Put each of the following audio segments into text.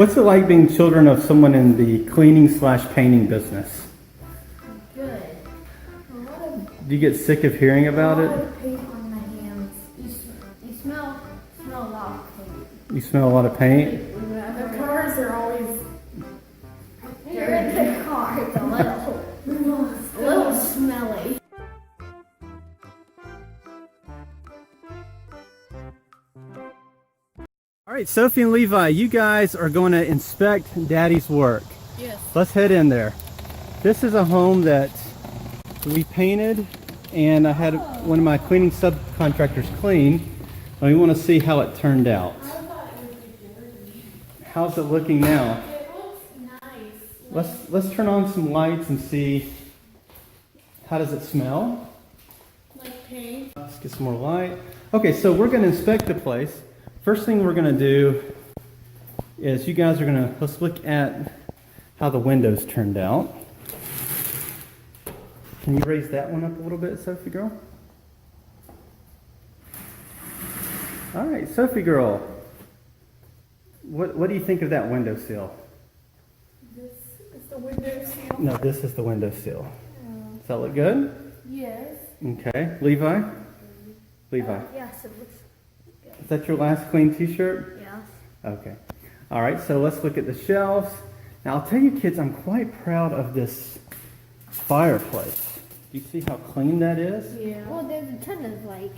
What's it like being children of someone in the cleaning slash painting business? Good. Do you get sick of hearing about A it? lot of paint on my hands. You smell a lot of paint. You smell a lot of paint? The cars are always. They're in the car. It's a little smelly. All right, Sophie and Levi, you guys are going to inspect Daddy's work. Yes. Let's head in there. This is a home that we painted, and I had one of my cleaning subcontractors clean. And we want to see how it turned out. How's it looking now? It looks nice. Let's turn on some lights and see. How does it smell? Like paint. Let's get some more light. Okay, so we're going to inspect the place. First thing we're going to do is let's look at how the windows turned out. Can you raise that one up a little bit, Sophie girl? All right, Sophie girl. What do you think of that window sill? This is the window seal. No, this is the window sill. Does that look good? Yes. Okay. Levi? Levi. Yes, it looks good. Is that your last clean t-shirt? Yes. Okay. All right, so let's look at the shelves. Now, I'll tell you kids, I'm quite proud of this fireplace. Do you see how clean that is? Yeah. Well, there's a ton of like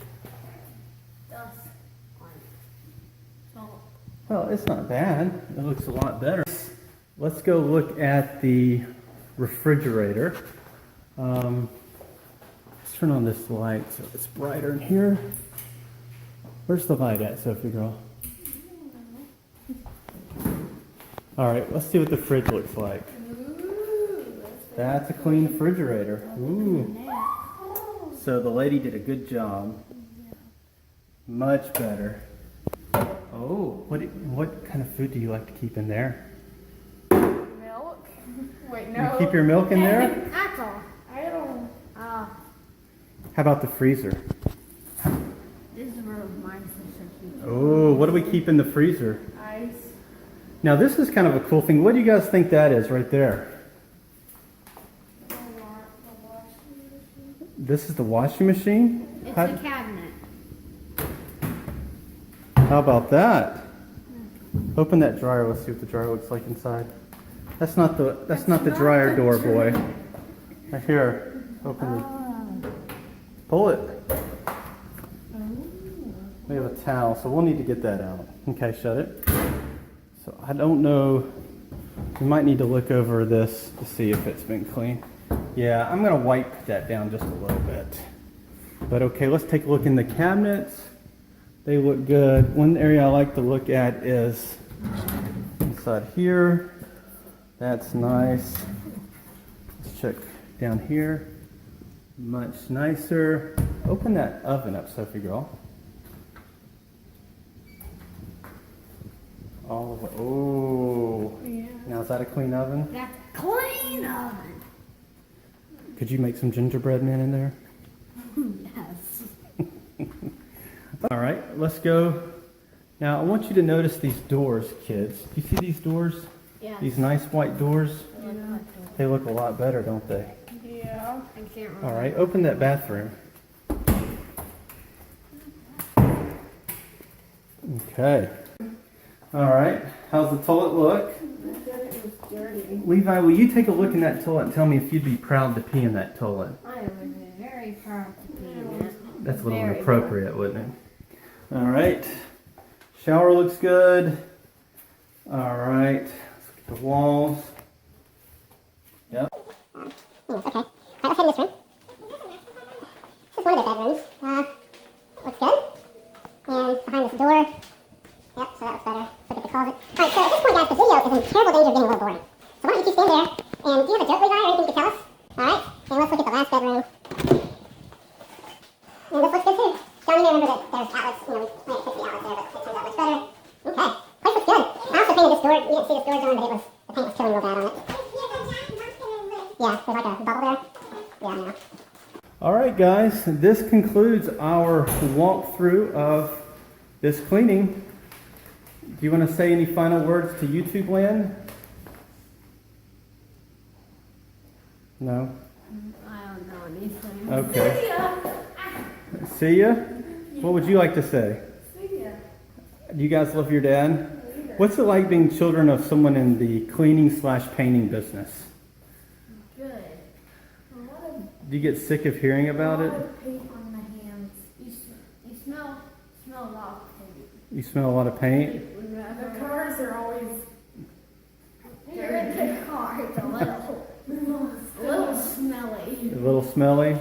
dust on it. Well, it's not bad. It looks a lot better. Let's go look at the refrigerator. Let's turn on this light so it's brighter in here. Where's the light at, Sophie girl? All right, let's see what the fridge looks like. Ooh, That's a clean refrigerator. Ooh. So the lady did a good job. Much better. Oh, what kind of food do you like to keep in there? milk. Wait, no. You keep your milk in there? That's all. I don't. How about the freezer? This is where my sister keeps. Oh, what do we keep in the freezer? Ice. Now this is kind of a cool thing. What do you guys think that is right there? The washing machine. This is the washing machine? It's How, a cabinet. how about that? Open that dryer. Let's see what the dryer looks like inside. That's not the dryer door, boy. Right here. Open the. Pull it. We have a towel, so we'll need to get that out. Okay, shut it. So I don't know. We might need to look over this to see if it's been clean. Yeah, I'm gonna wipe that down just a little bit. But okay, let's take a look in the cabinets. They look good. One area I like to look at is inside here. That's nice. Let's check down here. Much nicer. Open that oven up, Sophie girl. All the way. Oh. Yeah. Now is that a clean oven? That's a clean oven. Could you make some gingerbread men in there? Yes. All right, let's go. Now I want you to notice these doors, kids. Do you see these doors? Yeah. These nice white doors? Yeah. They look a lot better, don't they? Yeah. I can't remember. All right, open that bathroom. Okay. All right, how's the toilet look? I said it was dirty. Levi, will you take a look in that toilet and tell me if you'd be proud to pee in that toilet? I would be very proud to be in it. That's a little Very inappropriate, wouldn't it? All right. Shower looks good. All right. Let's look at the walls. Yep. Okay. All right, let's head in this room. This is one of the bedrooms. Looks good. And behind this door. Yep, so that looks better. Let's look at the closet. All right, so at this point, guys, the video is in terrible danger of getting a little boring. So why don't you two stand there, and do you have a joke, Levi, or anything you can tell us? All right, and let's look at the last bedroom. And this looks good, too. John, you may remember that there's outlets, we might have fixed the outlets there, but it turns out it looks better. Okay, place looks good. I also painted this door. You didn't see this door, John, but the paint was killing real bad on it. Yeah, there's like a bubble there. Yeah, I know. All right, guys. This concludes our walkthrough of this cleaning. Do you want to say any final words to YouTube land? No? I don't know anything. Okay. See ya? What would you like to say? See ya. Do you guys love your dad? What's it like being children of someone in the cleaning/painting business? Good. Do you get sick of hearing about it? Paint on my hands. You smell a lot of paint. You smell a lot of paint? The cars are always dirty. The car, it's a little smelly. A little smelly?